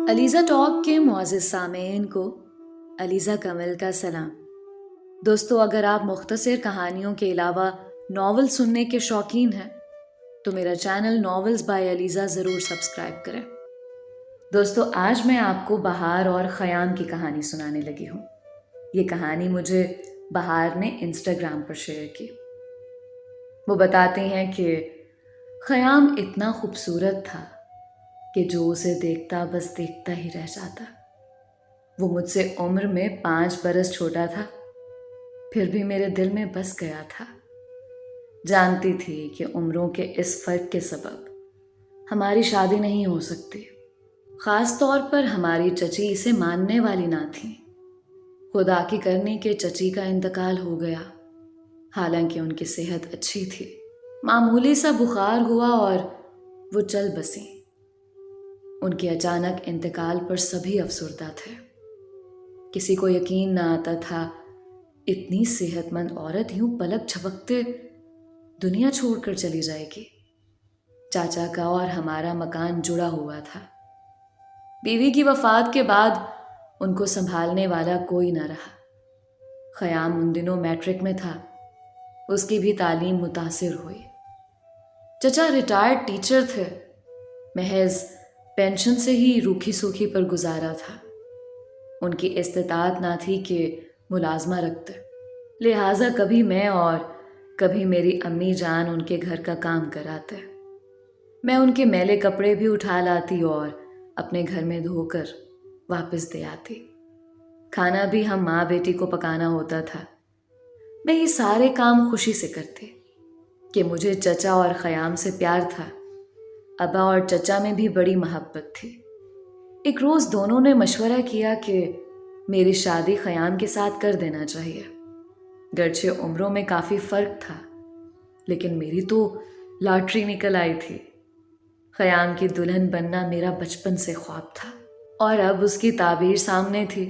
Alizeh talk کے معزز سامعین کو علیزہ کمل کا سلام۔ دوستو، اگر آپ مختصر کہانیوں کے علاوہ ناول سننے کے شوقین ہیں تو میرا چینل ناولز بائی علیزہ ضرور سبسکرائب کریں۔ دوستو، آج میں آپ کو بہار اور خیام کی کہانی سنانے لگی ہوں۔ یہ کہانی مجھے بہار نے انسٹاگرام پر شیئر کی۔ وہ بتاتے ہیں کہ خیام اتنا خوبصورت تھا کہ جو اسے دیکھتا بس دیکھتا ہی رہ جاتا۔ وہ مجھ سے عمر میں 5 برس چھوٹا تھا، پھر بھی میرے دل میں بس گیا تھا۔ جانتی تھی کہ عمروں کے اس فرق کے سبب ہماری شادی نہیں ہو سکتی۔ خاص طور پر ہماری چچی اسے ماننے والی نہ تھی۔ خدا کی کرنی کہ چچی کا انتقال ہو گیا، حالانکہ ان کی صحت اچھی تھی۔ معمولی سا بخار ہوا اور وہ چل بسیں۔ ان کے اچانک انتقال پر سبھی افسردہ تھے۔ کسی کو یقین نہ آتا تھا اتنی صحت مند عورت یوں پلک جھپکتے دنیا چھوڑ کر چلی جائے گی۔ چاچا کا اور ہمارا مکان جڑا ہوا تھا۔ بیوی کی وفات کے بعد ان کو سنبھالنے والا کوئی نہ رہا۔ خیام ان دنوں میٹرک میں تھا، اس کی بھی تعلیم متاثر ہوئی۔ چچا ریٹائرڈ ٹیچر تھے، محض پینشن سے ہی روکھی سوکھی پر گزارا تھا۔ ان کی استطاعت نہ تھی کہ ملازمہ رکھتے، لہٰذا کبھی میں اور کبھی میری امی جان ان کے گھر کا کام کراتے۔ میں ان کے میلے کپڑے بھی اٹھا لاتی اور اپنے گھر میں دھو کر واپس دے آتی۔ کھانا بھی ہم ماں بیٹی کو پکانا ہوتا تھا۔ میں یہ سارے کام خوشی سے کرتی کہ مجھے چچا اور خیام سے پیار تھا۔ ابا اور چچا میں بھی بڑی محبت تھی۔ ایک روز دونوں نے مشورہ کیا کہ میری شادی خیام کے ساتھ کر دینا چاہیے۔ گرچہ عمروں میں کافی فرق تھا، لیکن میری تو لاٹری نکل آئی تھی۔ خیام کی دلہن بننا میرا بچپن سے خواب تھا اور اب اس کی تعبیر سامنے تھی۔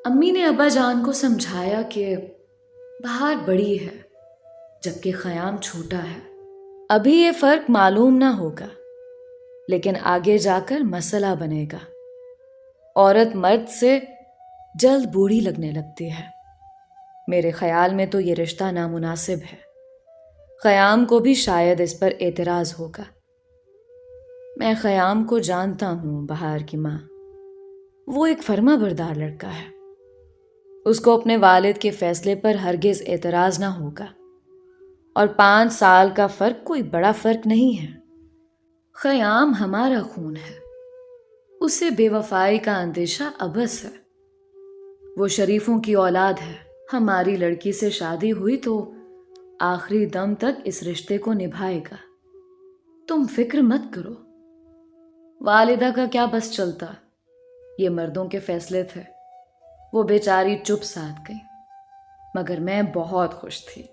امی نے ابا جان کو سمجھایا کہ بہار بڑی ہے جبکہ خیام چھوٹا ہے، ابھی یہ فرق معلوم نہ ہوگا، لیکن آگے جا کر مسئلہ بنے گا۔ عورت مرد سے جلد بوڑھی لگنے لگتی ہے۔ میرے خیال میں تو یہ رشتہ نامناسب ہے۔ خیام کو بھی شاید اس پر اعتراض ہوگا۔ میں خیام کو جانتا ہوں، بہار کی ماں۔ وہ ایک فرما بردار لڑکا ہے۔ اس کو اپنے والد کے فیصلے پر ہرگز اعتراض نہ ہوگا، اور 5 سال کا فرق کوئی بڑا فرق نہیں ہے۔ خیام ہمارا خون ہے، اسے بے وفائی کا اندیشہ ابس ہے۔ وہ شریفوں کی اولاد ہے۔ ہماری لڑکی سے شادی ہوئی تو آخری دم تک اس رشتے کو نبھائے گا۔ تم فکر مت کرو۔ والدہ کا کیا بس چلتا، یہ مردوں کے فیصلے تھے۔ وہ بیچاری چپ ساتھ گئی، مگر میں بہت خوش تھی۔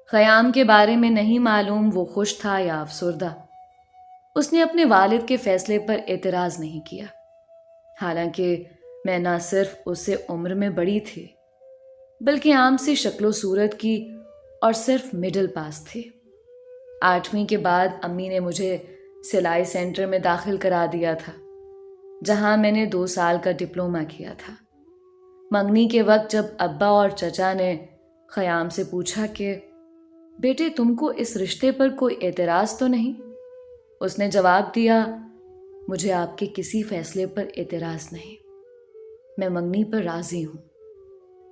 خیام کے بارے میں نہیں معلوم وہ خوش تھا یا افسردہ۔ اس نے اپنے والد کے فیصلے پر اعتراض نہیں کیا، حالانکہ میں نہ صرف اس سے عمر میں بڑی تھی بلکہ عام سی شکل و صورت کی اور صرف مڈل پاس تھی۔ 8ویں کے بعد امی نے مجھے سلائی سینٹر میں داخل کرا دیا تھا، جہاں میں نے 2 سال کا ڈپلومہ کیا تھا۔ منگنی کے وقت جب ابا اور چچا نے خیام سے پوچھا کہ بیٹے تم کو اس رشتے پر کوئی اعتراض تو نہیں، اس نے جواب دیا مجھے آپ کے کسی فیصلے پر اعتراض نہیں۔ میں منگنی پر راضی ہوں،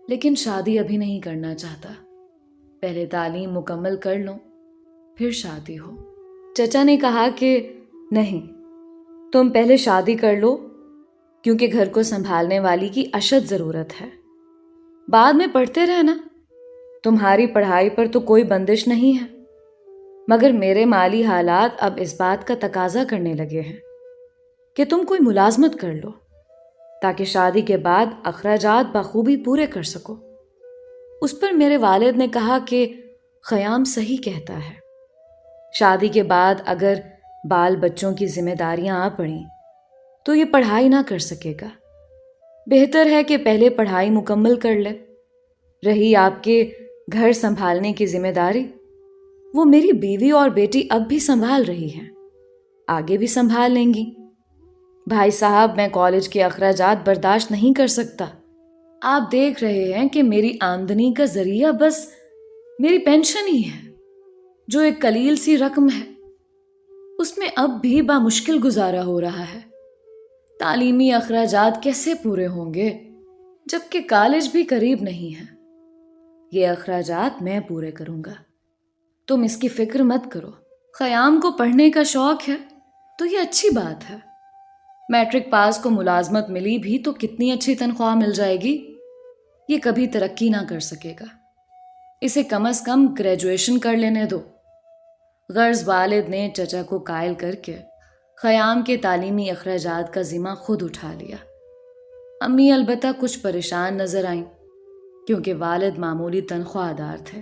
لیکن شادی ابھی نہیں کرنا چاہتا۔ پہلے تعلیم مکمل کر لوں، پھر شادی ہو۔ چچا نے کہا کہ نہیں، تم پہلے شادی کر لو، کیونکہ گھر کو سنبھالنے والی کی اشد ضرورت ہے۔ بعد میں پڑھتے رہنا، تمہاری پڑھائی پر تو کوئی بندش نہیں ہے۔ مگر میرے مالی حالات اب اس بات کا تقاضا کرنے لگے ہیں کہ تم کوئی ملازمت کر لو، تاکہ شادی کے بعد اخراجات بخوبی پورے کر سکو۔ اس پر میرے والد نے کہا کہ خیام صحیح کہتا ہے۔ شادی کے بعد اگر بال بچوں کی ذمہ داریاں آ پڑیں تو یہ پڑھائی نہ کر سکے گا۔ بہتر ہے کہ پہلے پڑھائی مکمل کر لے۔ رہی آپ کے گھر سنبھالنے کی ذمہ داری، وہ میری بیوی اور بیٹی اب بھی سنبھال رہی ہیں، آگے بھی سنبھال لیں گی۔ بھائی صاحب، میں کالج کے اخراجات برداشت نہیں کر سکتا۔ آپ دیکھ رہے ہیں کہ میری آمدنی کا ذریعہ بس میری پینشن ہی ہے، جو ایک قلیل سی رقم ہے۔ اس میں اب بھی بامشکل گزارا ہو رہا ہے۔ تعلیمی اخراجات کیسے پورے ہوں گے جبکہ کالج بھی قریب نہیں ہے؟ یہ اخراجات میں پورے کروں گا، تم اس کی فکر مت کرو۔ خیام کو پڑھنے کا شوق ہے تو یہ اچھی بات ہے۔ میٹرک پاس کو ملازمت ملی بھی تو کتنی اچھی تنخواہ مل جائے گی۔ یہ کبھی ترقی نہ کر سکے گا، اسے کم از کم گریجویشن کر لینے دو۔ غرض والد نے چچا کو قائل کر کے خیام کے تعلیمی اخراجات کا ذمہ خود اٹھا لیا۔ امی البتہ کچھ پریشان نظر آئیں، کیونکہ والد معمولی تنخواہ دار تھے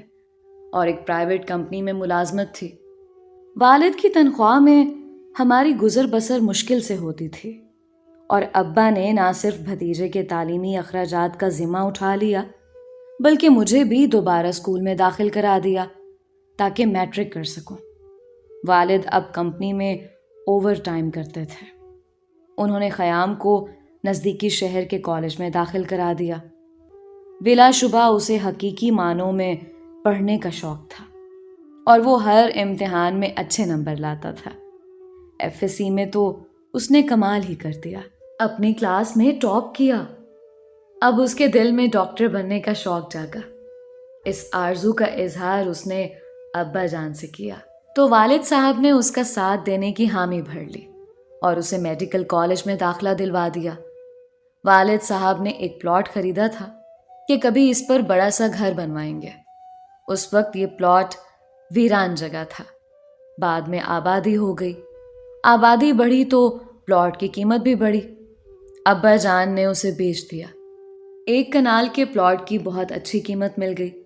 اور ایک پرائیویٹ کمپنی میں ملازمت تھی۔ والد کی تنخواہ میں ہماری گزر بسر مشکل سے ہوتی تھی، اور ابا نے نہ صرف بھتیجے کے تعلیمی اخراجات کا ذمہ اٹھا لیا بلکہ مجھے بھی دوبارہ اسکول میں داخل کرا دیا تاکہ میٹرک کر سکوں۔ والد اب کمپنی میں اوور ٹائم کرتے تھے۔ انہوں نے خیام کو نزدیکی شہر کے کالج میں داخل کرا دیا۔ بلا شبہ اسے حقیقی معنوں میں پڑھنے کا شوق تھا اور وہ ہر امتحان میں اچھے نمبر لاتا تھا۔ ایف ایس سی میں تو اس نے کمال ہی کر دیا، اپنی کلاس میں ٹاپ کیا۔ اب اس کے دل میں ڈاکٹر بننے کا شوق جاگا۔ اس آرزو کا اظہار اس نے ابا جان سے کیا تو والد صاحب نے اس کا ساتھ دینے کی حامی بھر لی اور اسے میڈیکل کالج میں داخلہ دلوا دیا۔ والد صاحب نے ایک پلاٹ خریدا تھا کہ کبھی اس پر بڑا سا گھر بنوائیں گے۔ اس وقت یہ پلاٹ ویران جگہ تھا، بعد میں آبادی ہو گئی۔ آبادی بڑھی تو پلاٹ کی قیمت بھی بڑھی۔ ابا جان نے اسے بیچ دیا۔ 1 کنال کے پلاٹ کی بہت اچھی قیمت مل گئی۔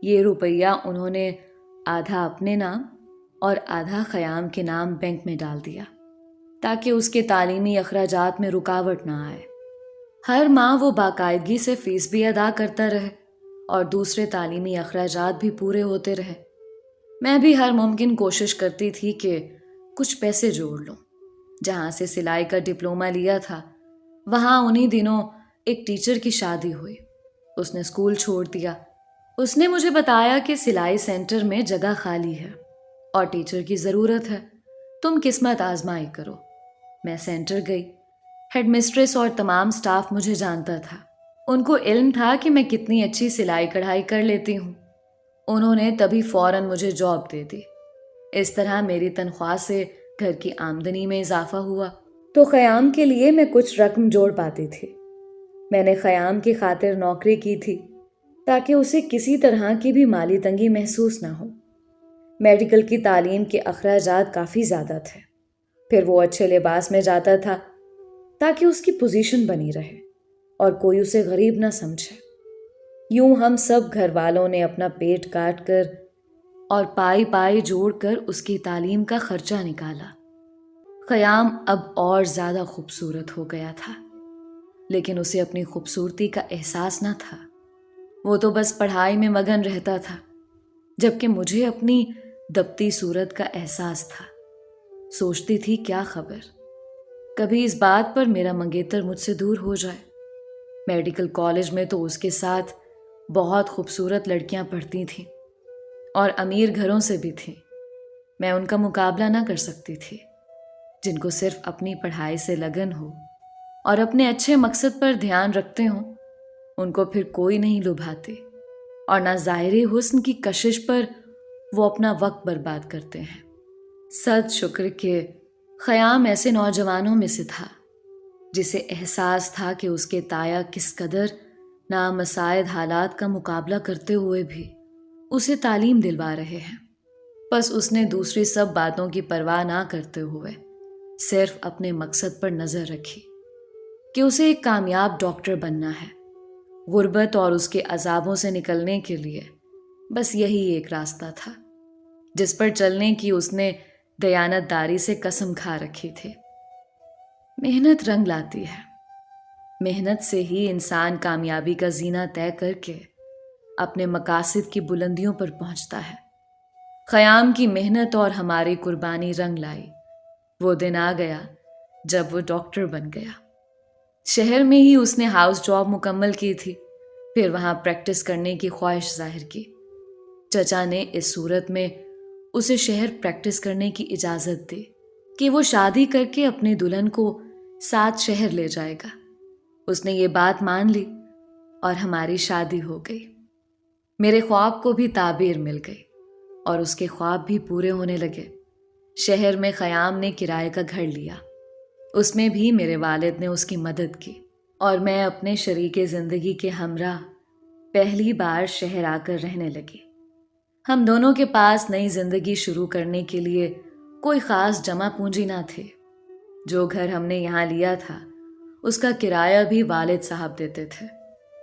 یہ روپیہ انہوں نے آدھا اپنے نام اور آدھا خیام کے نام بینک میں ڈال دیا تاکہ اس کے تعلیمی اخراجات میں رکاوٹ نہ آئے۔ ہر ماہ وہ باقاعدگی سے فیس بھی ادا کرتا رہے اور دوسرے تعلیمی اخراجات بھی پورے ہوتے رہے۔ میں بھی ہر ممکن کوشش کرتی تھی کہ کچھ پیسے جوڑ لوں۔ جہاں سے سلائی کا ڈپلومہ لیا تھا وہاں انہی دنوں ایک ٹیچر کی شادی ہوئی۔ اس نے اسکول چھوڑ دیا۔ اس نے مجھے بتایا کہ سلائی سینٹر میں جگہ خالی ہے اور ٹیچر کی ضرورت ہے، تم قسمت آزمائی کرو۔ میں سینٹر گئی۔ ہیڈ مسٹریس اور تمام سٹاف مجھے جانتا تھا۔ ان کو علم تھا کہ میں کتنی اچھی سلائی کڑھائی کر لیتی ہوں۔ انہوں نے تبھی فوراً مجھے جاب دے دی۔ اس طرح میری تنخواہ سے گھر کی آمدنی میں اضافہ ہوا تو خیام کے لیے میں کچھ رقم جوڑ پاتی تھی۔ میں نے خیام کی خاطر نوکری کی تھی تاکہ اسے کسی طرح کی بھی مالی تنگی محسوس نہ ہو۔ میڈیکل کی تعلیم کے اخراجات کافی زیادہ تھے، پھر وہ اچھے لباس میں جاتا تھا تاکہ اس کی پوزیشن بنی رہے اور کوئی اسے غریب نہ سمجھے۔ یوں ہم سب گھر والوں نے اپنا پیٹ کاٹ کر اور پائی پائی جوڑ کر اس کی تعلیم کا خرچہ نکالا۔ خیام اب اور زیادہ خوبصورت ہو گیا تھا، لیکن اسے اپنی خوبصورتی کا احساس نہ تھا۔ وہ تو بس پڑھائی میں مگن رہتا تھا، جبکہ مجھے اپنی دبتی صورت کا احساس تھا۔ سوچتی تھی کیا خبر کبھی اس بات پر میرا منگیتر مجھ سے دور ہو جائے۔ میڈیکل کالج میں تو اس کے ساتھ بہت خوبصورت لڑکیاں پڑھتی تھیں اور امیر گھروں سے بھی تھیں۔ میں ان کا مقابلہ نہ کر سکتی تھی۔ جن کو صرف اپنی پڑھائی سے لگن ہو اور اپنے اچھے مقصد پر دھیان رکھتے ہوں، ان کو پھر کوئی نہیں لبھاتے، اور نہ ظاہری حسن کی کشش پر وہ اپنا وقت برباد کرتے ہیں۔ صد شکر کہ خیام ایسے نوجوانوں میں سے تھا جسے احساس تھا کہ اس کے تایا کس قدر نامساعد حالات کا مقابلہ کرتے ہوئے بھی اسے تعلیم دلوا رہے ہیں۔ بس اس نے دوسری سب باتوں کی پرواہ نہ کرتے ہوئے صرف اپنے مقصد پر نظر رکھی کہ اسے ایک کامیاب ڈاکٹر بننا ہے۔ غربت اور اس کے عذابوں سے نکلنے کے لیے بس یہی ایک راستہ تھا جس پر چلنے کی اس نے دیانت داری سے قسم کھا رکھی تھی۔ محنت رنگ لاتی ہے۔ محنت سے ہی انسان کامیابی کا زینہ طے کر کے اپنے مقاصد کی بلندیوں پر پہنچتا ہے۔ خیام کی محنت اور ہماری قربانی رنگ لائی۔ وہ دن آ گیا جب وہ ڈاکٹر بن گیا۔ شہر میں ہی اس نے ہاؤس جاب مکمل کی تھی، پھر وہاں پریکٹس کرنے کی خواہش ظاہر کی۔ چچا نے اس صورت میں اسے شہر پریکٹس کرنے کی اجازت دی کہ وہ شادی کر کے اپنی دلہن کو ساتھ شہر لے جائے گا۔ اس نے یہ بات مان لی اور ہماری شادی ہو گئی۔ میرے خواب کو بھی تعبیر مل گئی اور اس کے خواب بھی پورے ہونے لگے۔ شہر میں خیام نے کرائے کا گھر لیا، اس میں بھی میرے والد نے اس کی مدد کی، اور میں اپنے شریک زندگی کے ہمراہ پہلی بار شہر آ کر رہنے لگی۔ ہم دونوں کے پاس نئی زندگی شروع کرنے کے لیے کوئی خاص جمع پونجی نہ تھی۔ جو گھر ہم نے یہاں لیا تھا اس کا کرایہ بھی والد صاحب دیتے تھے۔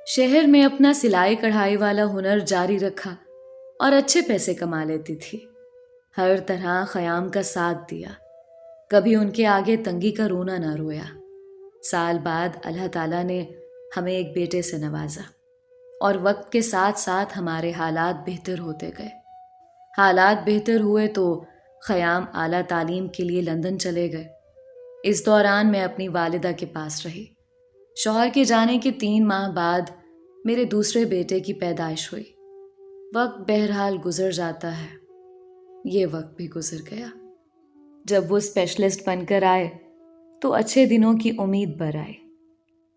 شہر میں اپنا سلائی کڑھائی والا ہنر جاری رکھا اور اچھے پیسے کما لیتی تھی۔ ہر طرح خیام کا ساتھ دیا، کبھی ان کے آگے تنگی کا رونا نہ رویا۔ سال بعد اللہ تعالیٰ نے ہمیں ایک بیٹے سے نوازا، اور وقت کے ساتھ ساتھ ہمارے حالات بہتر ہوتے گئے۔ حالات بہتر ہوئے تو خیام اعلیٰ تعلیم کے لیے لندن چلے گئے۔ اس دوران میں اپنی والدہ کے پاس رہی۔ شوہر کے جانے کے 3 ماہ بعد میرے دوسرے بیٹے کی پیدائش ہوئی۔ وقت بہرحال گزر جاتا ہے، یہ وقت بھی گزر گیا۔ جب وہ اسپیشلسٹ بن کر آئے تو اچھے دنوں کی امید بر آئی،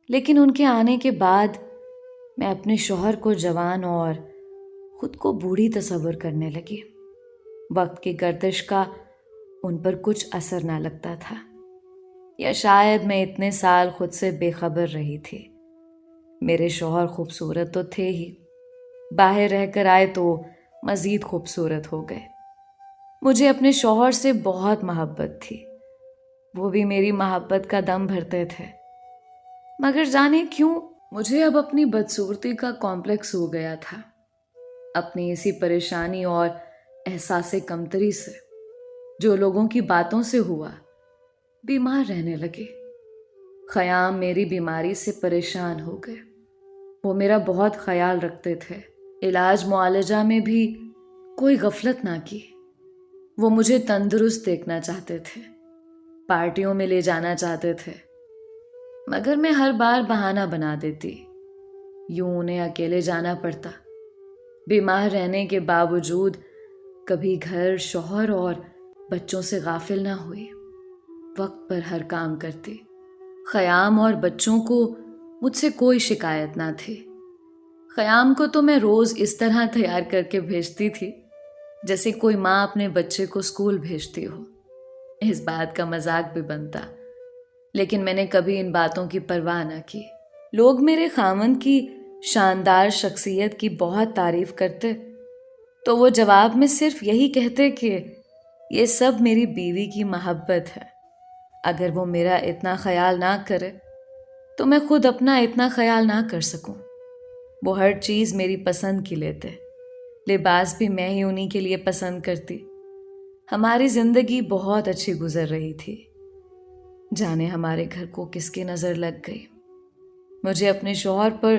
لیکن ان کے آنے کے بعد میں اپنے شوہر کو جوان اور خود کو بوڑھی تصور کرنے لگی۔ وقت کی گردش کا ان پر کچھ اثر نہ لگتا تھا، یا شاید میں اتنے سال خود سے بے خبر رہی تھی۔ میرے شوہر خوبصورت تو تھے ہی، باہر رہ کر آئے تو مزید خوبصورت ہو گئے۔ مجھے اپنے شوہر سے بہت محبت تھی، وہ بھی میری محبت کا دم بھرتے تھے، مگر جانے کیوں مجھے اب اپنی بدصورتی کا کمپلیکس ہو گیا تھا۔ اپنی اسی پریشانی اور احساس کمتری سے، جو لوگوں کی باتوں سے ہوا، بیمار رہنے لگے۔ خیام میری بیماری سے پریشان ہو گئے۔ وہ میرا بہت خیال رکھتے تھے، علاج معالجہ میں بھی کوئی غفلت نہ کی۔ وہ مجھے تندرست دیکھنا چاہتے تھے، پارٹیوں میں لے جانا چاہتے تھے، مگر میں ہر بار بہانہ بنا دیتی، یوں انہیں اکیلے جانا پڑتا۔ بیمار رہنے کے باوجود کبھی گھر، شوہر اور بچوں سے غافل نہ ہوئی، وقت پر ہر کام کرتی۔ خیام اور بچوں کو مجھ سے کوئی شکایت نہ تھی۔ خیام کو تو میں روز اس طرح تیار کر کے بھیجتی تھی جیسے کوئی ماں اپنے بچے کو اسکول بھیجتی ہو۔ اس بات کا مذاق بھی بنتا، لیکن میں نے کبھی ان باتوں کی پرواہ نہ کی۔ لوگ میرے خاوند کی شاندار شخصیت کی بہت تعریف کرتے تو وہ جواب میں صرف یہی کہتے کہ یہ سب میری بیوی کی محبت ہے۔ اگر وہ میرا اتنا خیال نہ کرے تو میں خود اپنا اتنا خیال نہ کر سکوں۔ وہ ہر چیز میری پسند کی لیتے، لباس بھی میں ہی انہی کے لیے پسند کرتی۔ ہماری زندگی بہت اچھی گزر رہی تھی، جانے ہمارے گھر کو کس کی نظر لگ گئی۔ مجھے اپنے شوہر پر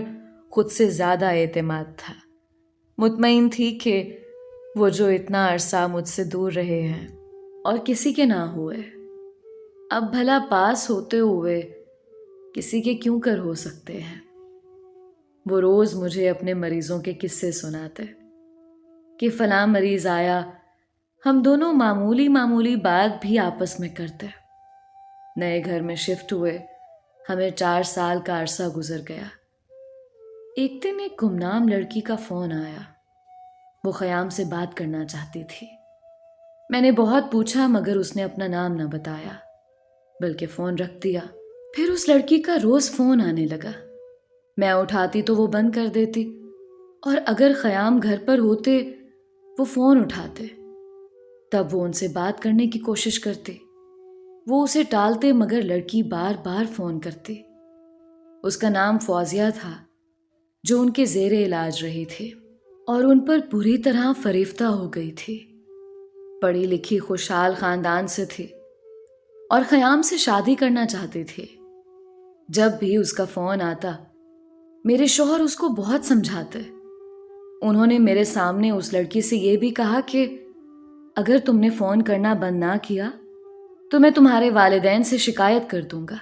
خود سے زیادہ اعتماد تھا۔ مطمئن تھی کہ وہ جو اتنا عرصہ مجھ سے دور رہے ہیں اور کسی کے نہ ہوئے، اب بھلا پاس ہوتے ہوئے کسی کے کیوں کر ہو سکتے ہیں۔ وہ روز مجھے اپنے مریضوں کے قصے سناتے کہ فلاں مریض آیا۔ ہم دونوں معمولی بات بھی آپس میں کرتے۔ نئے گھر میں شفٹ ہوئے، ہمیں 4 سال کا عرصہ گزر گیا۔ ایک دن ایک گمنام لڑکی کا فون آیا، وہ خیام سے بات کرنا چاہتی تھی۔ میں نے بہت پوچھا مگر اس نے اپنا نام نہ بتایا، بلکہ فون رکھ دیا۔ پھر اس لڑکی کا روز فون آنے لگا، میں اٹھاتی تو وہ بند کر دیتی، اور اگر خیام گھر پر ہوتے وہ فون اٹھاتے، تب وہ ان سے بات کرنے کی کوشش کرتی۔ وہ اسے ٹالتے مگر لڑکی بار بار فون کرتی۔ اس کا نام فوزیہ تھا، جو ان کے زیر علاج رہی تھی اور ان پر بری طرح فریفتہ ہو گئی تھی۔ پڑھی لکھی خوشحال خاندان سے تھی اور خیام سے شادی کرنا چاہتی تھی۔ جب بھی اس کا فون آتا میرے شوہر اس کو بہت سمجھاتے۔ انہوں نے میرے سامنے اس لڑکی سے یہ بھی کہا کہ اگر تم نے فون کرنا بند نہ کیا تو میں تمہارے والدین سے شکایت کر دوں گا۔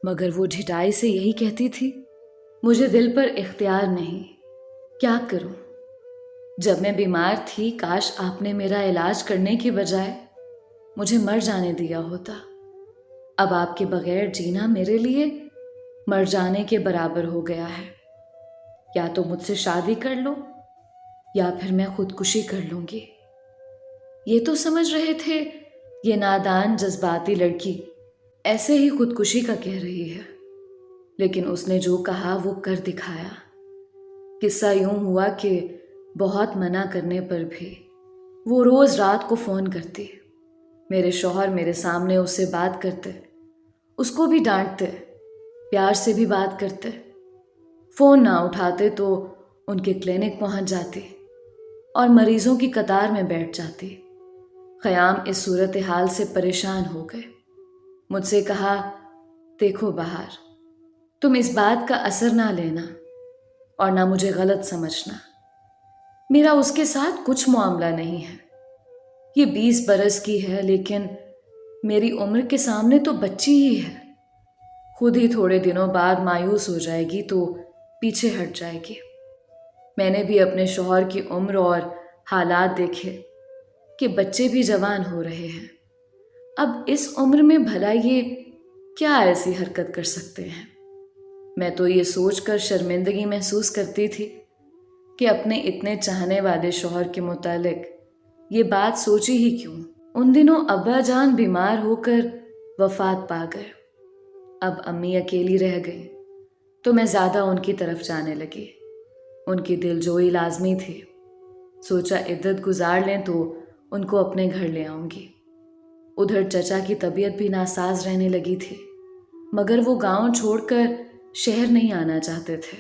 مگر وہ ڈھٹائی سے یہی کہتی تھی، مجھے دل پر اختیار نہیں، کیا کروں؟ جب میں بیمار تھی کاش آپ نے میرا علاج کرنے کی بجائے مجھے مر جانے دیا ہوتا۔ اب آپ کے بغیر جینا میرے لیے مر جانے کے برابر ہو گیا ہے۔ یا تو مجھ سے شادی کر لو یا پھر میں خودکشی کر لوں گی۔ یہ تو سمجھ رہے تھے یہ نادان جذباتی لڑکی ایسے ہی خودکشی کا کہہ رہی ہے، لیکن اس نے جو کہا وہ کر دکھایا۔ قصہ یوں ہوا کہ بہت منع کرنے پر بھی وہ روز رات کو فون کرتی۔ میرے شوہر میرے سامنے اس سے بات کرتے، اس کو بھی ڈانٹتے، پیار سے بھی بات کرتے۔ فون نہ اٹھاتے تو ان کے کلینک پہنچ جاتی اور مریضوں کی قطار میں بیٹھ جاتی۔ خیام اس صورتحال سے پریشان ہو گئے۔ مجھ سے کہا، دیکھو بہار، تم اس بات کا اثر نہ لینا اور نہ مجھے غلط سمجھنا۔ میرا اس کے ساتھ کچھ معاملہ نہیں ہے۔ یہ 20 برس کی ہے لیکن میری عمر کے سامنے تو بچی ہی ہے۔ خود ہی تھوڑے دنوں بعد مایوس ہو جائے گی تو پیچھے ہٹ جائے گی۔ میں نے بھی اپنے شوہر کی عمر اور حالات دیکھے کہ بچے بھی جوان ہو رہے ہیں۔ اب اس عمر میں بھلا یہ کیا ایسی حرکت کر سکتے ہیں؟ میں تو یہ سوچ کر شرمندگی محسوس کرتی تھی کہ اپنے اتنے چاہنے والے شوہر کے متعلق یہ بات سوچی ہی کیوں۔ ان دنوں ابا جان بیمار ہو کر وفات پا گئے۔ اب امی اکیلی رہ گئی تو میں زیادہ ان کی طرف جانے لگی۔ ان کی دلجوئی لازمی تھی۔ سوچا عدت گزار لیں تو ان کو اپنے گھر لے آؤں گی۔ ادھر چچا کی طبیعت بھی ناساز رہنے لگی تھی، مگر وہ گاؤں چھوڑ کر شہر نہیں آنا چاہتے تھے۔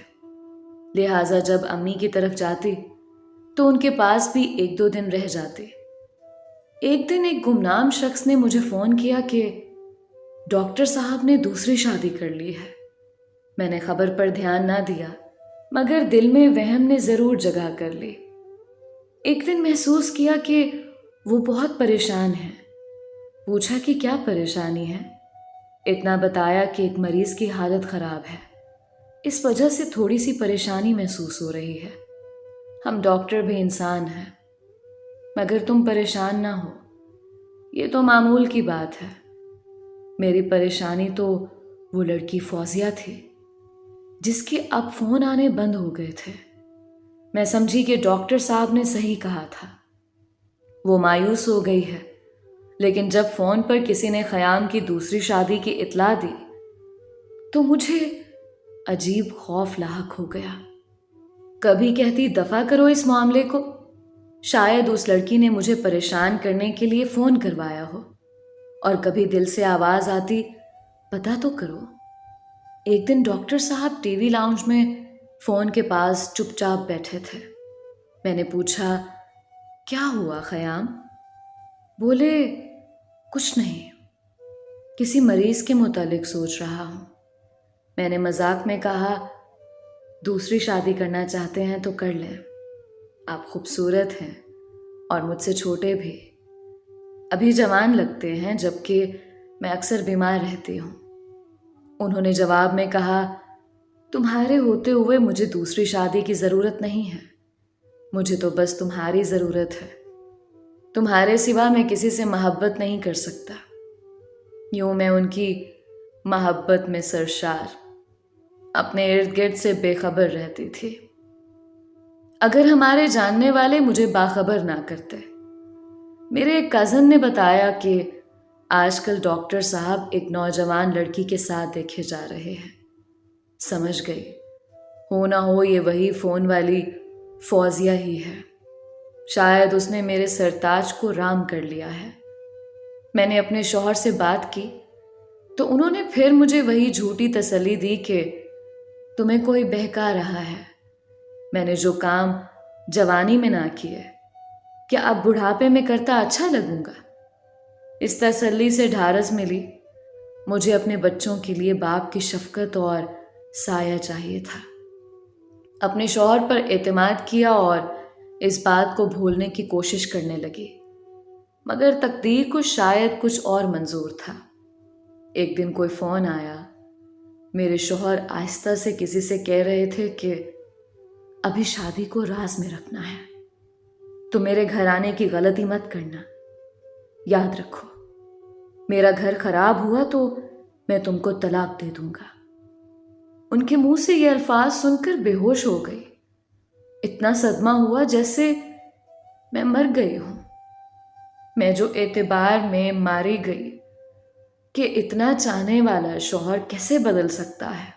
لہٰذا جب امی کی طرف جاتی تو ان کے پاس بھی 1-2 دن رہ جاتے۔ ایک دن ایک گمنام شخص نے مجھے فون کیا کہ ڈاکٹر صاحب نے دوسری شادی کر لی ہے۔ میں نے خبر پر دھیان نہ دیا، مگر دل میں وہم نے ضرور جگہ کر لی۔ ایک دن محسوس کیا کہ وہ بہت پریشان ہیں۔ پوچھا کہ کیا پریشانی ہے؟ اتنا بتایا کہ ایک مریض کی حالت خراب ہے، اس وجہ سے تھوڑی سی پریشانی محسوس ہو رہی ہے۔ ہم ڈاکٹر بھی انسان ہیں، مگر تم پریشان نہ ہو، یہ تو معمول کی بات ہے۔ میری پریشانی تو وہ لڑکی فوزیہ تھی جس کے اب فون آنے بند ہو گئے تھے۔ میں سمجھی کہ ڈاکٹر صاحب نے صحیح کہا تھا۔ وہ مایوس ہو گئی ہے، لیکن جب فون پر کسی نے خیام کی دوسری شادی کی اطلاع دی تو مجھے عجیب خوف لاحق ہو گیا۔ کبھی کہتی دفع کرو اس معاملے کو، شاید اس لڑکی نے مجھے پریشان کرنے کے لیے فون کروایا ہو، اور کبھی دل سے آواز آتی پتہ تو کرو۔ ایک دن ڈاکٹر صاحب ٹی وی لاؤنج میں فون کے پاس چپ چاپ بیٹھے تھے۔ میں نے پوچھا، کیا ہوا خیام؟ بولے، کچھ نہیں، کسی مریض کے متعلق سوچ رہا ہوں۔ میں نے مذاق میں کہا، دوسری شادی کرنا چاہتے ہیں تو کر لیں، آپ خوبصورت ہیں اور مجھ سے چھوٹے بھی، ابھی جوان لگتے ہیں جبکہ میں اکثر بیمار رہتی ہوں۔ انہوں نے جواب میں کہا، تمہارے ہوتے ہوئے مجھے دوسری شادی کی ضرورت نہیں ہے، مجھے تو بس تمہاری ضرورت ہے۔ تمہارے سوا میں کسی سے محبت نہیں کر سکتا۔ یوں میں ان کی محبت میں سرشار، اپنے ارد گرد سے بے خبر رہتی تھی۔ اگر ہمارے جاننے والے مجھے باخبر نہ کرتے۔ میرے ایک کزن نے بتایا کہ آج کل ڈاکٹر صاحب ایک نوجوان لڑکی کے ساتھ دیکھے جا رہے ہیں۔ سمجھ گئی، ہو نہ ہو یہ وہی فون والی فوزیہ ہی ہے۔ شاید اس نے میرے سرتاج کو رام کر لیا ہے۔ میں نے اپنے شوہر سے بات کی تو انہوں نے پھر مجھے وہی جھوٹی تسلی دی کہ تمہیں کوئی بہکا رہا ہے۔ میں نے جو کام جوانی میں نہ کیے، کیا اب بڑھاپے میں کرتا اچھا لگوں گا؟ اس تسلی سے ڈھارس ملی۔ مجھے اپنے بچوں کے لیے باپ کی شفقت اور سایہ چاہیے تھا۔ اپنے شوہر پر اعتماد کیا اور اس بات کو بھولنے کی کوشش کرنے لگی۔ مگر تقدیر کو شاید کچھ اور منظور تھا۔ ایک دن کوئی فون آیا۔ میرے شوہر آہستہ سے کسی سے کہہ رہے تھے کہ ابھی شادی کو راز میں رکھنا ہے، تو میرے گھر آنے کی غلطی مت کرنا۔ یاد رکھو، میرا گھر خراب ہوا تو میں تم کو طلاق دے دوں گا۔ ان کے منہ سے یہ الفاظ سن کر بے ہوش ہو گئی۔ اتنا صدمہ ہوا جیسے میں مر گئی ہوں۔ میں جو اعتبار میں ماری گئی کہ اتنا چاہنے والا شوہر کیسے بدل سکتا ہے،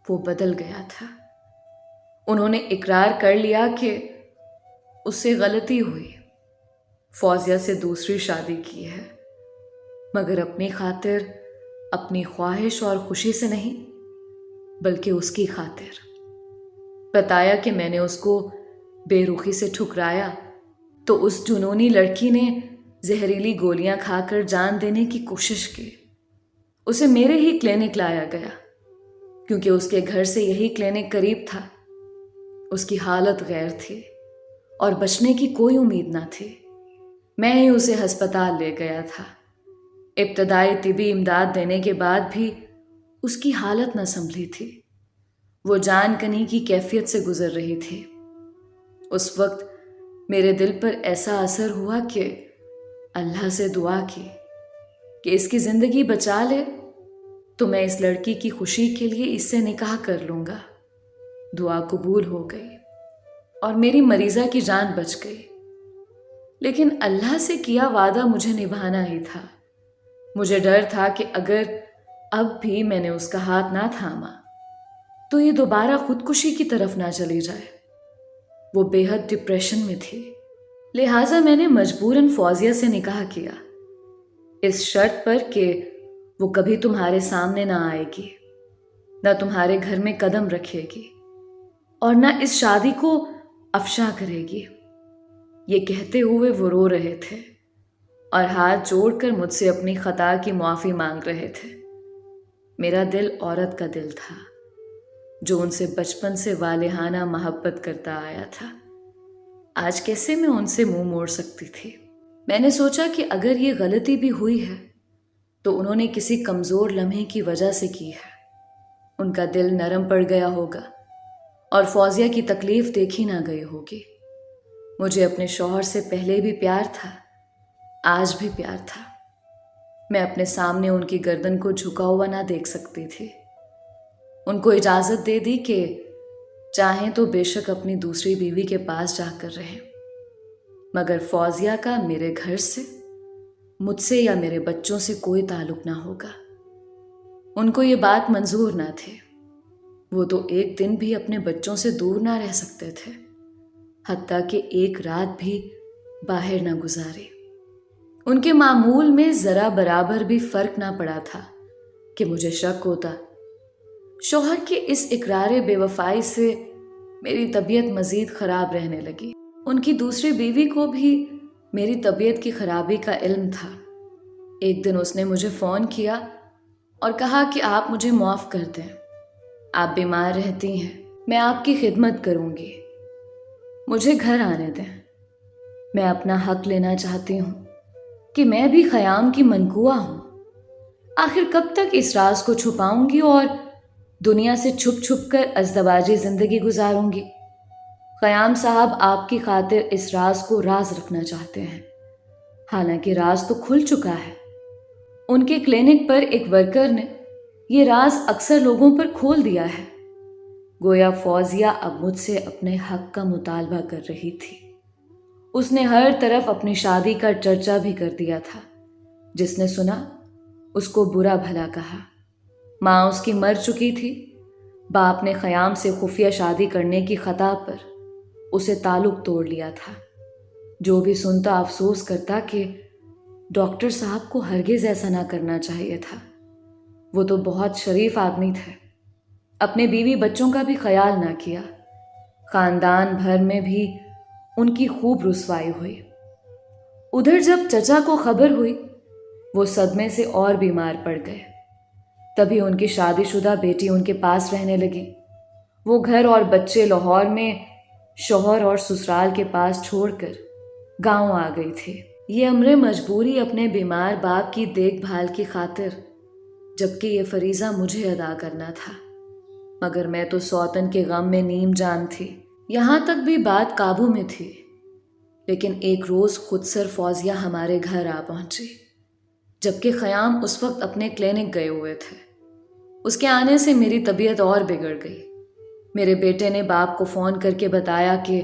وہ بدل گیا تھا۔ انہوں نے اقرار کر لیا کہ اس سے غلطی ہوئی، فوزیہ سے دوسری شادی کی ہے، مگر اپنی خاطر، اپنی خواہش اور خوشی سے نہیں، بلکہ اس کی خاطر۔ بتایا کہ میں نے اس کو بے رخی سے ٹھکرایا تو اس جنونی لڑکی نے زہریلی گولیاں کھا کر جان دینے کی کوشش کی۔ اسے میرے ہی کلینک لایا گیا، کیونکہ اس کے گھر سے یہی کلینک قریب تھا۔ اس کی حالت غیر تھی اور بچنے کی کوئی امید نہ تھی۔ میں ہی اسے ہسپتال لے گیا تھا۔ ابتدائی طبی امداد دینے کے بعد بھی اس کی حالت نہ سنبھلی تھی۔ وہ جان کنی کی کیفیت سے گزر رہی تھی۔ اس وقت میرے دل پر ایسا اثر ہوا کہ اللہ سے دعا کی کہ اس کی زندگی بچا لے تو میں اس لڑکی کی خوشی کے لیے اس سے نکاح کر لوں گا۔ دعا قبول ہو گئی اور میری مریضہ کی جان بچ گئی۔ لیکن اللہ سے کیا وعدہ مجھے نبھانا ہی تھا۔ مجھے ڈر تھا کہ اگر اب بھی میں نے اس کا ہاتھ نہ تھاما تو یہ دوبارہ خودکشی کی طرف نہ چلی جائے۔ وہ بے حد ڈپریشن میں تھی، لہٰذا میں نے مجبوراً فوزیہ سے نکاح کیا، اس شرط پر کہ وہ کبھی تمہارے سامنے نہ آئے گی، نہ تمہارے گھر میں قدم رکھے گی، اور نہ اس شادی کو افشا کرے گی۔ یہ کہتے ہوئے وہ رو رہے تھے اور ہاتھ جوڑ کر مجھ سے اپنی خطا کی معافی مانگ رہے تھے۔ میرا دل عورت کا دل تھا جو ان سے بچپن سے والہانہ محبت کرتا آیا تھا۔ آج کیسے میں ان سے منہ موڑ سکتی تھی؟ میں نے سوچا کہ اگر یہ غلطی بھی ہوئی ہے تو انہوں نے کسی کمزور لمحے کی وجہ سے کی ہے۔ ان کا دل نرم پڑ گیا ہوگا اور فوزیہ کی تکلیف دیکھی نہ گئی ہوگی۔ مجھے اپنے شوہر سے پہلے بھی پیار تھا، آج بھی پیار تھا۔ میں اپنے سامنے ان کی گردن کو جھکا ہوا نہ دیکھ سکتی تھی۔ ان کو اجازت دے دی کہ چاہیں تو بے شک اپنی دوسری بیوی کے پاس جا کر رہیں، مگر فوزیہ کا میرے گھر سے، مجھ سے یا میرے بچوں سے کوئی تعلق نہ ہوگا۔ ان کو یہ بات منظور نہ تھی۔ وہ تو ایک دن بھی اپنے بچوں سے دور نہ رہ سکتے تھے، حتیٰ کہ ایک رات بھی باہر نہ گزاری۔ ان کے معمول میں ذرا برابر بھی فرق نہ پڑا تھا کہ مجھے شک ہوتا۔ شوہر کے اس اقرار بے وفائی سے میری طبیعت مزید خراب رہنے لگی۔ ان کی دوسری بیوی کو بھی میری طبیعت کی خرابی کا علم تھا۔ ایک دن اس نے مجھے فون کیا اور کہا کہ آپ مجھے معاف کر دیں، آپ بیمار رہتی ہیں، میں آپ کی خدمت کروں گی، مجھے گھر آنے دیں، میں اپنا حق لینا چاہتی ہوں کہ میں بھی خیام کی منقوہ ہوں۔ آخر کب تک اس راز کو چھپاؤں گی اور دنیا سے چھپ چھپ کر ازدواجی زندگی گزاروں گی؟ خیام صاحب آپ کی خاطر اس راز کو راز رکھنا چاہتے ہیں، حالانکہ راز تو کھل چکا ہے۔ ان کے کلینک پر ایک ورکر نے یہ راز اکثر لوگوں پر کھول دیا ہے۔ گویا فوزیہ اب مجھ سے اپنے حق کا مطالبہ کر رہی تھی۔ اس نے ہر طرف اپنی شادی کا چرچا بھی کر دیا تھا۔ جس نے سنا اس کو برا بھلا کہا۔ ماں اس کی مر چکی تھی۔ باپ نے خیام سے خفیہ شادی کرنے کی خطا پر اسے تعلق توڑ لیا تھا۔ جو بھی سنتا افسوس کرتا کہ ڈاکٹر صاحب کو ہرگز ایسا نہ کرنا چاہیے تھا۔ وہ تو بہت شریف آدمی تھے، اپنے بیوی بچوں کا بھی خیال نہ کیا۔ خاندان بھر میں بھی ان کی خوب رسوائی ہوئی۔ ادھر جب چچا کو خبر ہوئی، وہ صدمے سے اور بیمار پڑ گئے۔ تبھی ان کی شادی شدہ بیٹی ان کے پاس رہنے لگی۔ وہ گھر اور بچے لاہور میں شوہر اور سسرال کے پاس چھوڑ کر گاؤں آ گئی تھی۔ یہ امر مجبوری اپنے بیمار باپ کی دیکھ بھال کی خاطر، جبکہ یہ فریضہ مجھے ادا کرنا تھا، مگر میں تو سوتن کے غم میں نیم جان تھی۔ یہاں تک بھی بات قابو میں تھی، لیکن ایک روز خود سر فوزیہ ہمارے گھر آ پہنچی، جبکہ خیام اس وقت اپنے کلینک گئے ہوئے تھے۔ اس کے آنے سے میری طبیعت اور بگڑ گئی۔ میرے بیٹے نے باپ کو فون کر کے بتایا کہ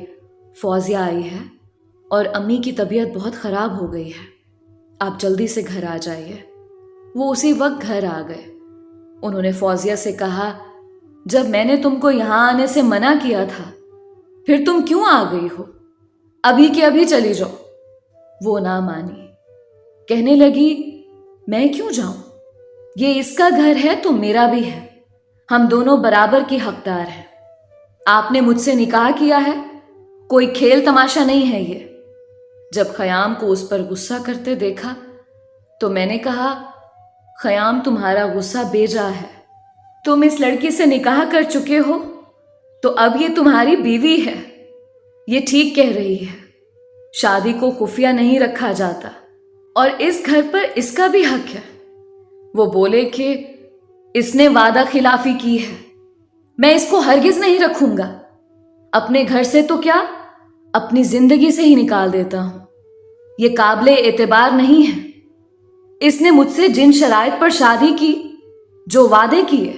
فوزیہ آئی ہے اور امی کی طبیعت بہت خراب ہو گئی ہے، آپ جلدی سے گھر آ جائیے۔ وہ اسی وقت گھر آ گئے۔ انہوں نے فوزیہ سے کہا، جب میں نے تم کو یہاں آنے سے منع کیا تھا، پھر تم کیوں آ گئی ہو؟ ابھی کے ابھی چلی جاؤ۔ وہ نہ مانی، کہنے لگی، میں کیوں جاؤں؟ یہ اس کا گھر ہے تو میرا بھی ہے، ہم دونوں برابر کی حقدار ہیں۔ آپ نے مجھ سے نکاح کیا ہے، کوئی کھیل تماشا نہیں ہے یہ۔ جب خیام کو اس پر غصہ کرتے دیکھا تو میں نے کہا، خیام تمہارا غصہ بے جا ہے، تم اس لڑکی سے نکاح کر چکے ہو تو اب یہ تمہاری بیوی ہے۔ یہ ٹھیک کہہ رہی ہے، شادی کو خفیہ نہیں رکھا جاتا، اور اس گھر پر اس کا بھی حق ہے۔ وہ بولے کہ اس نے وعدہ خلافی کی ہے، میں اس کو ہرگز نہیں رکھوں گا، اپنے گھر سے تو کیا اپنی زندگی سے ہی نکال دیتا ہوں۔ یہ قابل اعتبار نہیں ہے۔ اس نے مجھ سے جن شرائط پر شادی کی، جو وعدے کیے،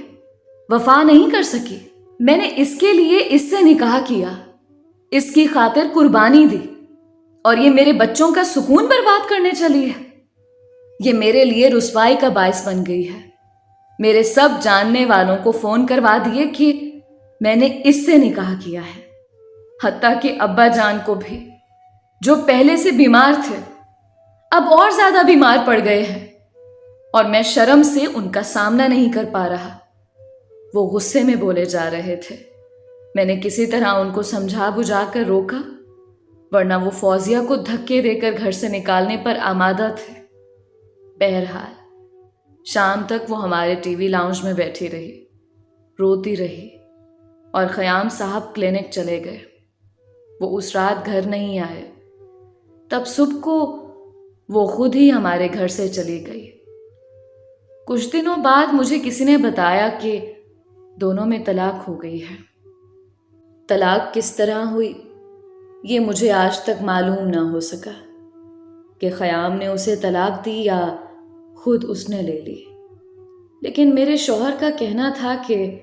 وفا نہیں کر سکی۔ میں نے اس کے لیے اس سے نکاح کیا، اس کی خاطر قربانی دی، اور یہ میرے بچوں کا سکون برباد کرنے چلی ہے۔ یہ میرے لیے رسوائی کا باعث بن گئی ہے۔ میرے سب جاننے والوں کو فون کروا دیے کہ میں نے اس سے نکاح کیا ہے، حتیٰ کہ ابا جان کو بھی، جو پہلے سے بیمار تھے، اب اور زیادہ بیمار پڑ گئے ہیں، اور میں شرم سے ان کا سامنا نہیں کر پا رہا۔ وہ غصے میں بولے جا رہے تھے۔ میں نے کسی طرح ان کو سمجھا بجھا کر روکا، ورنہ وہ فوزیہ کو دھکے دے کر گھر سے نکالنے پر آمادہ تھے۔ بہرحال شام تک وہ ہمارے ٹی وی لاؤنج میں بیٹھی رہی، روتی رہی، اور خیام صاحب کلینک چلے گئے۔ وہ اس رات گھر نہیں آئے۔ تب صبح کو وہ خود ہی ہمارے گھر سے چلی گئی۔ کچھ دنوں بعد مجھے کسی نے بتایا کہ دونوں میں طلاق ہو گئی ہے۔ طلاق کس طرح ہوئی یہ مجھے آج تک معلوم نہ ہو سکا، کہ خیام نے اسے طلاق دی یا خود اس نے لے لی، لیکن میرے شوہر کا کہنا تھا کہ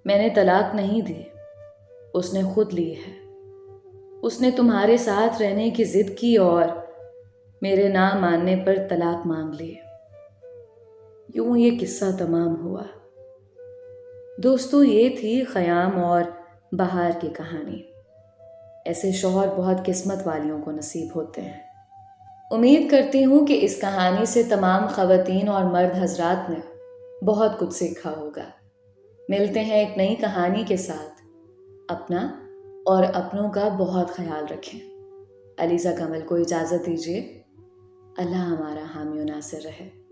میں نے طلاق نہیں دی، اس نے خود لی ہے۔ اس نے تمہارے ساتھ رہنے کی ضد کی اور میرے نہ ماننے پر طلاق مانگ لی۔ یوں یہ قصہ تمام ہوا۔ دوستو، یہ تھی خیام اور بہار کی کہانی۔ ایسے شوہر بہت قسمت والیوں کو نصیب ہوتے ہیں۔ امید کرتی ہوں کہ اس کہانی سے تمام خواتین اور مرد حضرات نے بہت کچھ سیکھا ہوگا۔ ملتے ہیں ایک نئی کہانی کے ساتھ۔ اپنا اور اپنوں کا بہت خیال رکھیں۔ علیزہ کمل کو اجازت دیجیے۔ اللہ ہمارا حامی و ناصر رہے۔